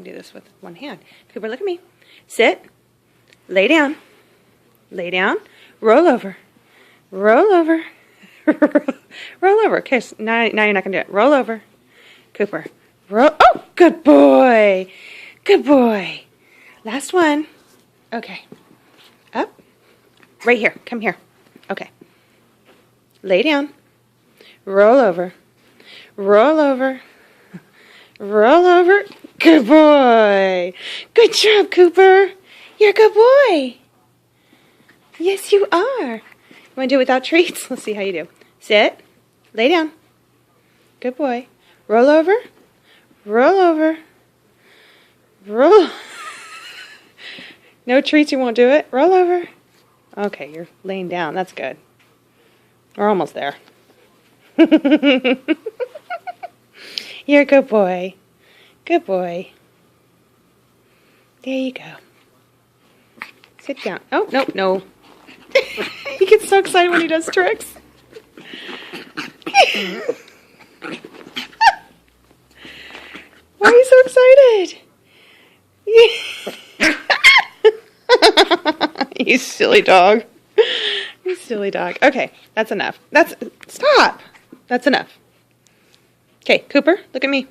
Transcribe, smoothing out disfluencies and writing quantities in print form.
do this with one hand. Cooper, look at me. Sit. Lay down. Lay down. Roll over. Roll over. Roll over. Okay, so now you're not going to do it. Roll over. Cooper. Roll. Oh, good boy. Good boy. Last one. Okay. Up. Right here. Come here. Okay. Lay down. Roll over. Roll over. Roll over. Good boy. Good job, Cooper. You're a good boy. Yes, you are. You want to do it without treats? Let's see how you do. Sit. Lay down. Good boy. Roll over. Roll over. Roll. No treats, you won't do it. Roll over. Okay, you're laying down. That's good. We're almost there. You're a good boy. Good boy. There you go. Sit down. Oh, no, no. He gets so excited when he does tricks. Why are you so excited? You silly dog. You silly dog. Okay, that's enough. Stop. That's enough. Okay, Cooper, look at me.